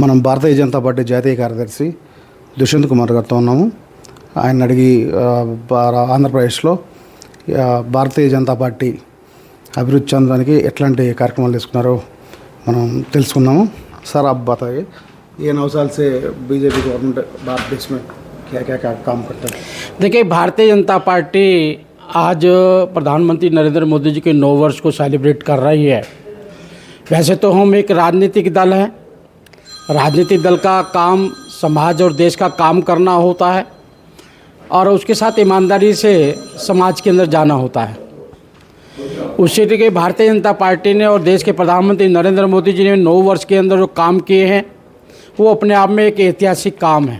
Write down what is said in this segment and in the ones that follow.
మనం భారతీయ జనతా పార్టీ జాతీయ కార్యదర్శి దుష్యంత్ కుమార్ గారితో ఉన్నాము. ఆయన అడిగి ఆంధ్రప్రదేశ్లో భారతీయ జనతా పార్టీ అభివృద్ధి చెందడానికి ఎట్లాంటి కార్యక్రమాలు తీసుకున్నారో మనం తెలుసుకున్నాము. सर आप बताइए ये 9 साल से बीजेपी गवर्नमेंट भारत देश में क्या क्या काम करता है? देखिए, भारतीय जनता पार्टी आज प्रधानमंत्री नरेंद्र मोदी जी के 9 वर्ष को सेलिब्रेट कर रही है. वैसे तो हम एक राजनीतिक दल है. राजनीतिक दल का काम समाज और देश का काम करना होता है और उसके साथ ईमानदारी से समाज के अंदर जाना होता है. उसी तरीके भारतीय जनता पार्टी ने और देश के प्रधानमंत्री नरेंद्र मोदी जी ने 9 वर्ष के अंदर जो काम किए हैं वो अपने आप में एक ऐतिहासिक काम है.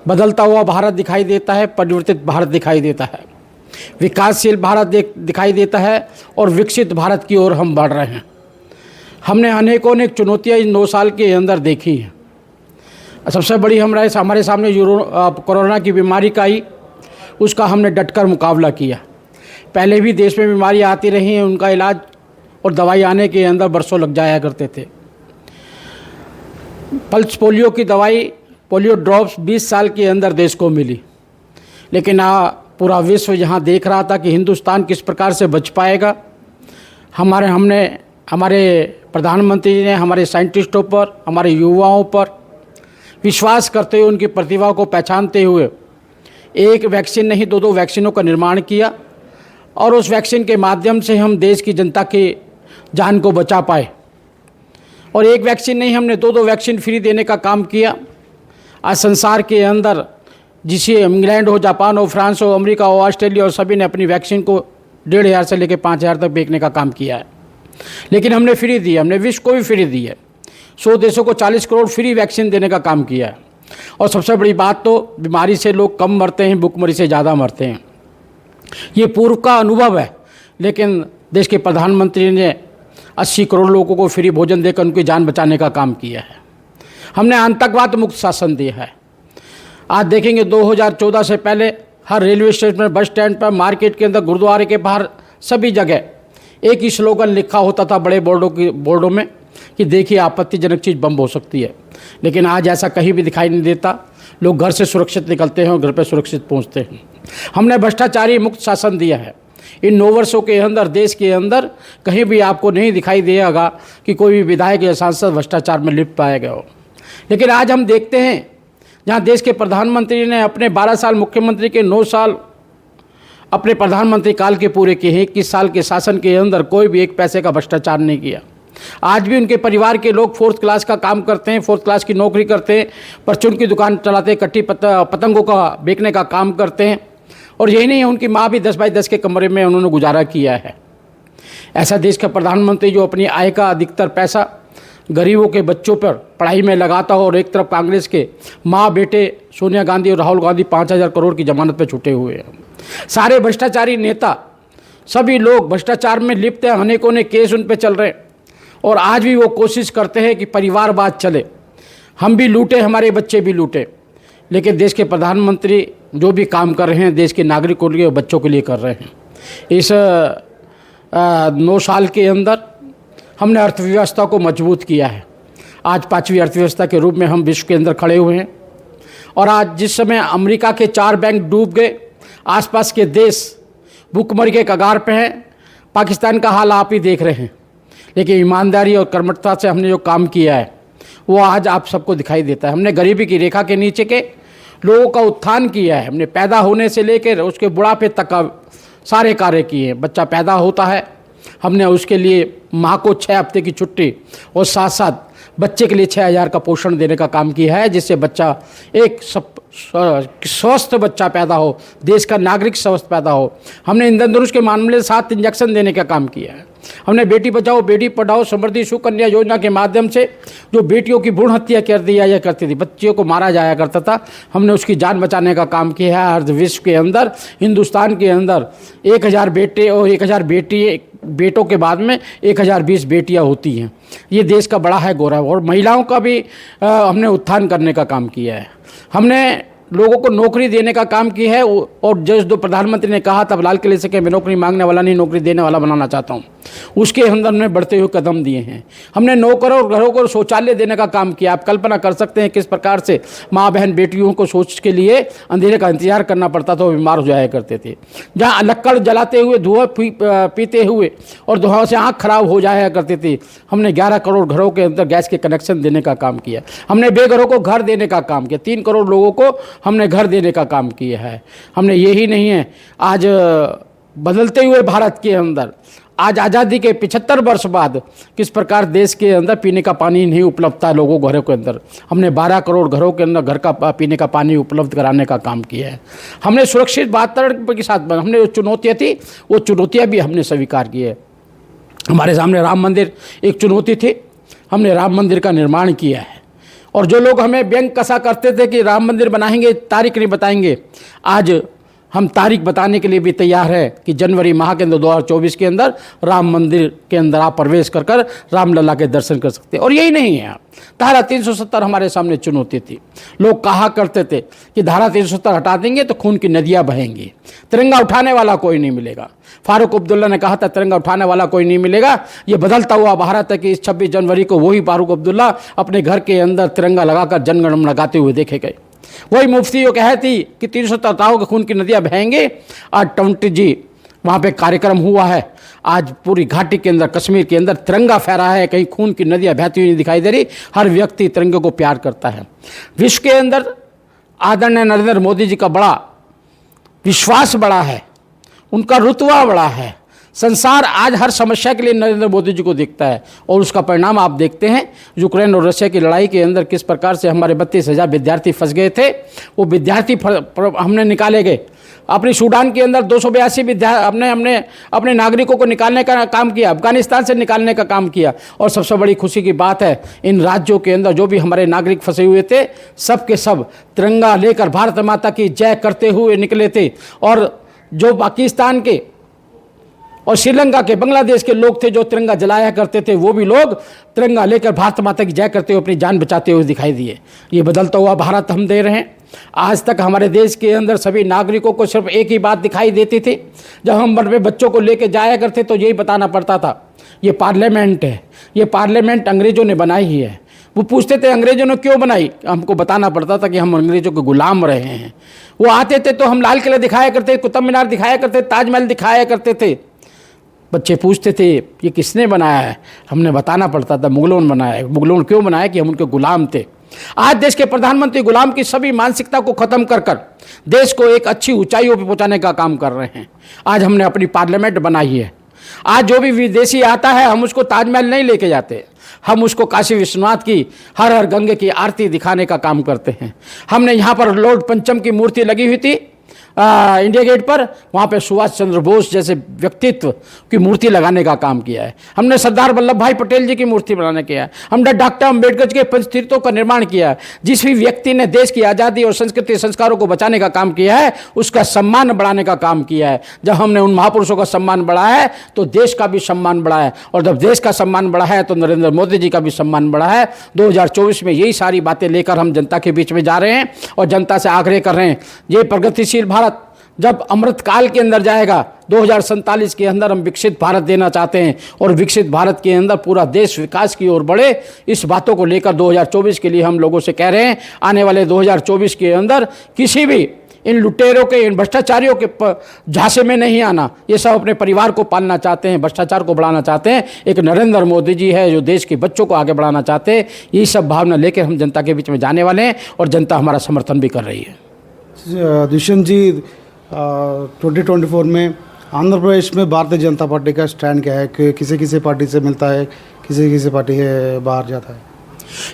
बदलता हुआ भारत दिखाई देता है, परिवर्तित भारत दिखाई देता है, विकासशील भारत दिखाई देता है और विकसित भारत की ओर हम बढ़ रहे हैं. हमने अनेकों चुनौतियाँ इन 9 साल के अंदर देखी हैं. सबसे बड़ी हमारे सामने कोरोना की बीमारी का आई, उसका हमने डटकर मुकाबला किया. पहले भी देश में बीमारियाँ आती रही हैं, उनका इलाज और दवाई आने के अंदर बरसों लग जाया करते थे. पल्स पोलियो की दवाई, पोलियो ड्रॉप्स 20 साल के अंदर देश को मिली. लेकिन पूरा विश्व यहाँ देख रहा था कि हिंदुस्तान किस प्रकार से बच पाएगा. हमारे प्रधानमंत्री ने हमारे साइंटिस्टों पर, हमारे युवाओं पर विश्वास करते हुए, उनकी प्रतिभा को पहचानते हुए एक वैक्सीन नहीं 2-2 वैक्सीनों का निर्माण किया और उस वैक्सीन के माध्यम से हम देश की जनता की जान को बचा पाए. और एक वैक्सीन नहीं, हमने 2-2 वैक्सीन फ्री देने का काम किया. आज संसार के अंदर जिसे इंग्लैंड हो, जापान हो, फ्रांस हो, अमेरिका हो, ऑस्ट्रेलिया हो, सभी ने अपनी वैक्सीन को 1,500 से लेकर 5,000 तक बेचने का काम किया है. लेकिन हमने फ्री दी, हमने विश्व को भी फ्री दी है. 100 देशों को 40 करोड़ फ्री वैक्सीन देने का काम किया है. और सबसे बड़ी बात तो बीमारी से लोग कम मरते हैं, भूखमरी से ज़्यादा मरते हैं. ये पूर्व का अनुभव है. लेकिन देश के प्रधानमंत्री ने 80 करोड़ लोगों को फ्री भोजन देकर उनकी जान बचाने का काम किया है. हमने आतंकवाद मुक्त शासन दिया है. आज देखेंगे 2014 से पहले हर रेलवे स्टेशन पर, बस स्टैंड पर, मार्केट के अंदर, गुरुद्वारे के बाहर, सभी जगह एक ही स्लोगन लिखा होता था बड़े बोर्डों में कि देखिए आपत्तिजनक चीज़ बम हो सकती है. लेकिन आज ऐसा कहीं भी दिखाई नहीं देता. लोग घर से सुरक्षित निकलते हैं और घर पर सुरक्षित पहुंचते हैं. हमने भ्रष्टाचारी मुक्त शासन दिया है. इन 9 वर्षों के अंदर देश के अंदर कहीं भी आपको नहीं दिखाई देगा कि कोई भी विधायक या सांसद भ्रष्टाचार में लिप्त पाया गया हो. लेकिन आज हम देखते हैं जहाँ देश के प्रधानमंत्री ने अपने 12 साल मुख्यमंत्री के 9 साल अपने प्रधानमंत्री काल के पूरे किए हैं. 21 साल के शासन के अंदर कोई भी एक पैसे का भ्रष्टाचार नहीं किया. आज भी उनके परिवार के लोग 4th क्लास का काम करते हैं, 4th क्लास की नौकरी करते हैं, परचून की दुकान चलाते हैं, कट्टी पतंगों का बेचने का काम करते हैं. और यही नहीं है, उनकी माँ भी 10 बाई 10 के कमरे में उन्होंने गुजारा किया है. ऐसा देश का प्रधानमंत्री जो अपनी आय का अधिकतर पैसा गरीबों के बच्चों पर पढ़ाई में लगाता हो और एक तरफ कांग्रेस के माँ बेटे सोनिया गांधी और राहुल गांधी 5,000 करोड़ की जमानत पर छूटे हुए हैं. सारे भ्रष्टाचारी नेता, सभी लोग भ्रष्टाचार में लिप्त हैं. अनेकों ने केस उन पर चल रहे हैं और आज भी वो कोशिश करते हैं कि परिवारवाद चले. हम भी लूटे, हमारे बच्चे भी लूटे. लेकिन देश के प्रधानमंत्री जो भी काम कर रहे हैं देश के नागरिकों के लिए, बच्चों के लिए कर रहे हैं. इस 9 साल के अंदर हमने अर्थव्यवस्था को मजबूत किया है. आज 5वीं अर्थव्यवस्था के रूप में हम विश्व के अंदर खड़े हुए हैं. और आज जिस समय अमेरिका के 4 बैंक डूब गए, आसपास के देश भूखमरी के कगार पे हैं, पाकिस्तान का हाल आप ही देख रहे हैं. लेकिन ईमानदारी और कर्मठता से हमने जो काम किया है वो आज आप सबको दिखाई देता है. हमने गरीबी की रेखा के नीचे के लोगों का उत्थान किया है. हमने पैदा होने से लेकर उसके बुढ़ापे तक का सारे कार्य किए हैं. बच्चा पैदा होता है, हमने उसके लिए माँ को 6 हफ्ते की छुट्टी और साथ साथ बच्चे के लिए 6,000 का पोषण देने का काम किया है, जिससे बच्चा एक स्वस्थ बच्चा पैदा हो, देश का नागरिक स्वस्थ पैदा हो. हमने इंद्रधनुष के मामले में 7 इंजेक्शन देने का काम किया है. हमने बेटी बचाओ बेटी पढ़ाओ समृद्धि सुकन्या योजना के माध्यम से जो बेटियों की भ्रूण हत्या कर दिया या करती थी, बच्चियों को मारा जाया करता था, हमने उसकी जान बचाने का काम किया है. हर विश्व के अंदर, हिंदुस्तान के अंदर 1,000 बेटे और 1,000 बेटों के बाद में 1,020 बेटियां होती हैं. ये देश का बड़ा है गौरव. और महिलाओं का भी हमने उत्थान करने का काम किया है. हमने लोगों को नौकरी देने का काम किया है। और जो प्रधानमंत्री ने कहा था लाल किले से कि मैं नौकरी मांगने वाला नहीं, नौकरी देने वाला बनाना चाहता हूँ, उसके अंदर हमने बढ़ते हुए कदम दिए हैं। हमने नौकरों और घरों को शौचालय देने का काम किया। आप कल्पना कर सकते हैं किस प्रकार से माँ बहन बेटियों को शौच के लिए अंधेरे का इंतजार करना पड़ता था, वो बीमार हो जाया करते थे। जहाँ लक्कड़ जलाते हुए, धुआं पीते हुए और धुआं से आँख खराब हो जाया करते थे, हमने 11 करोड़ घरों के अंदर गैस के कनेक्शन देने का काम किया। हमने बेघरों को घर देने का काम किया। 3 करोड़ लोगों को हमने घर देने का काम किया है। हमने यही नहीं है, आज बदलते हुए भारत के अंदर आज आज़ादी के 75 वर्ष बाद किस प्रकार देश के अंदर पीने का पानी नहीं उपलब्ध था लोगों घरों के अंदर, हमने 12 करोड़ घरों के अंदर घर का पीने का पानी उपलब्ध कराने का काम किया है। हमने सुरक्षित वातावरण के साथ हमने जो चुनौतियाँ थी वो चुनौतियाँ भी हमने स्वीकार की है। हमारे सामने राम मंदिर एक चुनौती थी, हमने राम मंदिर का निर्माण किया है। और जो लोग हमें व्यंग कसा करते थे कि राम मंदिर बनाएंगे, तारीख नहीं बताएंगे, आज हम तारीख बताने के लिए भी तैयार है कि जनवरी माह के अंदर 2024 के अंदर राम मंदिर के अंदर आप प्रवेश कर कर रामलला के दर्शन कर सकते हैं। और यही नहीं है, धारा 370 हमारे सामने चुनौती थी। लोग कहा करते थे कि धारा 370 हटा देंगे तो खून की नदियाँ बहेंगी, तिरंगा उठाने वाला कोई नहीं मिलेगा। फारूक अब्दुल्ला ने कहा था तिरंगा उठाने वाला कोई नहीं मिलेगा। ये बदलता हुआ भारत है कि इस 26 जनवरी को वही फारूक अब्दुल्ला अपने घर के अंदर तिरंगा लगाकर जनगणमन लगाते हुए देखे गए। वही मुफ्ती जो कहती कि 370 के खून की नदियाँ बहेंगे, आज टंटी जी वहाँ पे कार्यक्रम हुआ है। आज पूरी घाटी के अंदर, कश्मीर के अंदर तिरंगा फहरा है, कहीं खून की नदियाँ बहती हुई नहीं दिखाई दे रही। हर व्यक्ति तिरंगे को प्यार करता है। विश्व के अंदर आदरणीय नरेंद्र मोदी जी का बड़ा विश्वास बड़ा है, उनका रुतबा बड़ा है। संसार आज हर समस्या के लिए नरेंद्र मोदी जी को देखता है और उसका परिणाम आप देखते हैं। यूक्रेन और रशिया की लड़ाई के अंदर किस प्रकार से हमारे 32,000 विद्यार्थी फंस गए थे, वो विद्यार्थी हमने निकाले गए। अपनी सूडान के अंदर 282 अपने नागरिकों को निकालने का काम किया, अफगानिस्तान से निकालने का काम किया। और सबसे बड़ी खुशी की बात है, इन राज्यों के अंदर जो भी हमारे नागरिक फंसे हुए थे, सब के सब तिरंगा लेकर भारत माता की जय करते हुए निकले थे। और जो पाकिस्तान के और श्रीलंका के, बांग्लादेश के लोग थे जो तिरंगा जलाया करते थे, वो भी लोग तिरंगा लेकर भारत माता की जय करते हुए अपनी जान बचाते हुए दिखाई दिए। ये बदलता हुआ भारत हम दे रहे हैं। आज तक हमारे देश के अंदर सभी नागरिकों को सिर्फ एक ही बात दिखाई देती थी। जब हम बच्चों को लेकर जाया करते तो यही बताना पड़ता था, ये पार्लियामेंट है, ये पार्लियामेंट अंग्रेज़ों ने बनाई ही है। वो पूछते थे अंग्रेज़ों ने क्यों बनाई, हमको बताना पड़ता था कि हम अंग्रेज़ों के गुलाम रहे हैं। वो आते थे तो हम लाल किला दिखाया करते, कुतुब मीनार दिखाया करते, ताजमहल दिखाया करते थे। बच्चे पूछते थे ये किसने बनाया है, हमने बताना पड़ता था मुगलों ने बनाया है। मुगलों ने क्यों बनाया कि हम उनके गुलाम थे। आज देश के प्रधानमंत्री गुलाम की सभी मानसिकता को ख़त्म कर कर देश को एक अच्छी ऊंचाइयों पर पहुंचाने का काम कर रहे हैं। आज हमने अपनी पार्लियामेंट बनाई है। आज जो भी विदेशी आता है हम उसको ताजमहल नहीं लेके जाते, हम उसको काशी विश्वनाथ की हर हर गंगे की आरती दिखाने का काम करते हैं। हमने यहाँ पर लॉर्ड पंचम की मूर्ति लगी हुई थी इंडिया गेट पर, वहाँ पे सुभाष चंद्र बोस जैसे व्यक्तित्व की मूर्ति लगाने का काम किया है। हमने सरदार वल्लभ भाई पटेल जी की मूर्ति बनाने किया है। हमने डॉक्टर अम्बेडकर जी के पंचतीर्थों का निर्माण किया है। जिस भी व्यक्ति ने देश की आज़ादी और संस्कृति संस्कारों को बचाने का काम किया है, उसका सम्मान बढ़ाने का काम किया है। जब हमने उन महापुरुषों का सम्मान बढ़ाया है तो देश का भी सम्मान बढ़ा है, और जब देश का सम्मान बढ़ा है तो नरेंद्र मोदी जी का भी सम्मान बढ़ा है। 2024 में यही सारी बातें लेकर हम जनता के बीच में जा रहे हैं और जनता से आग्रह कर रहे हैं, ये प्रगतिशील भारत जब अमृत काल के अंदर जाएगा 2047 के अंदर हम विकसित भारत देना चाहते हैं, और विकसित भारत के अंदर पूरा देश विकास की ओर बढ़े। इस बातों को लेकर 2024 के लिए हम लोगों से कह रहे हैं, आने वाले 2024 के अंदर किसी भी इन लुटेरों के, इन भ्रष्टाचारियों के झांसे में नहीं आना। ये सब अपने परिवार को पालना चाहते हैं, भ्रष्टाचार को बढ़ाना चाहते हैं। एक नरेंद्र मोदी जी है जो देश के बच्चों को आगे बढ़ाना चाहते हैं। यही सब भावना लेकर हम जनता के बीच में जाने वाले हैं और जनता हमारा समर्थन भी कर रही है। दुष्यंत जी, 2024 में आंध्र प्रदेश में भारतीय जनता पार्टी का स्टैंड क्या है कि किसी किसी पार्टी से मिलता है, किसी किसी पार्टी से बाहर जाता है?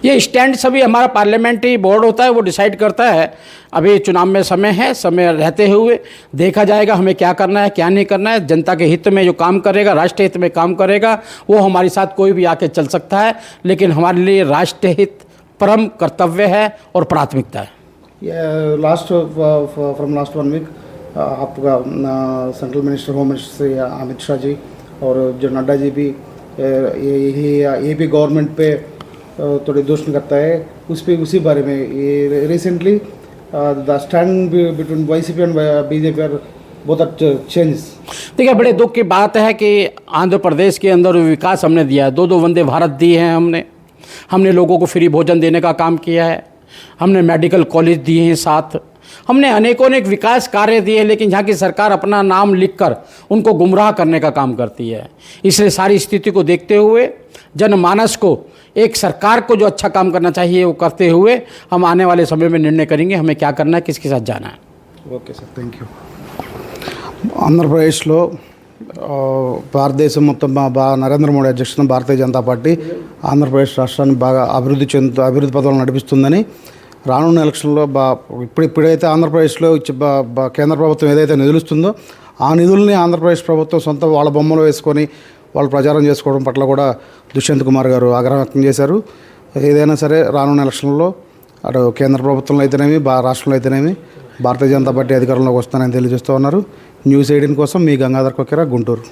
ये स्टैंड सभी हमारा पार्लियामेंट्री बोर्ड होता है, वो डिसाइड करता है। अभी चुनाव में समय है, समय रहते हुए देखा जाएगा हमें क्या करना है क्या नहीं करना है। जनता के हित में जो काम करेगा, राष्ट्र हित में काम करेगा, वो हमारे साथ कोई भी आके चल सकता है, लेकिन हमारे लिए राष्ट्र हित परम कर्तव्य है और प्राथमिकता है। फ्रॉम लास्ट 1 वीक आपका central minister home minister Shri Amit Shah ji और जो नड्डा जी भी ये भी गवर्नमेंट पे थोड़ी दूषण करता है, उसी बारे में ये recently the stand between YCP and BJP are both are changes. देखिए, बड़े दुख की बात है कि आंध्र प्रदेश के अंदर विकास हमने दिया है, 2 वंदे भारत दिए हैं हमने लोगों को फ्री भोजन देने का काम किया है, हमने मेडिकल कॉलेज दिए हैं, साथ हमने अनेकों विकास कार्य दिए, लेकिन यहाँ की सरकार अपना नाम लिखकर उनको गुमराह करने का काम करती है. इसलिए सारी स्थिति को देखते हुए जनमानस को, एक सरकार को जो अच्छा काम करना चाहिए वो करते हुए हम आने वाले समय में निर्णय करेंगे हमें क्या करना है, किसके साथ जाना है. Okay sir, thank you. ఆంధ్రప్రదేశ్లో భారతదేశం మొత్తం నరేంద్ర మోడీ అధ్యక్షతన భారతీయ జనతా పార్టీ ఆంధ్రప్రదేశ్ రాష్ట్రాన్ని బాగా అభివృద్ధి పథంలో నడిపిస్తుందని, రానున్న ఎలక్షన్లో ఇప్పుడైతే ఆంధ్రప్రదేశ్లో కేంద్ర ప్రభుత్వం ఏదైతే నిధులు ఇస్తుందో ఆ నిధుల్ని ఆంధ్రప్రదేశ్ ప్రభుత్వం సొంత వాళ్ళ బొమ్మలు వేసుకొని వాళ్ళు ప్రచారం చేసుకోవడం పట్ల కూడా దుష్యంత్ కుమార్ గారు ఆగ్రహం వ్యక్తం చేశారు. ఏదైనా సరే రానున్న ఎలక్షన్లో అటు కేంద్ర ప్రభుత్వంలో అయితేనేమి రాష్ట్రంలో అయితేనేమి భారతీయ జనతా పార్టీ అధికారంలోకి వస్తానని తెలియజేస్తూ ఉన్నారు. న్యూస్ 18 కోసం మీ గంగాధర్ కొక్కెర, గుంటూరు.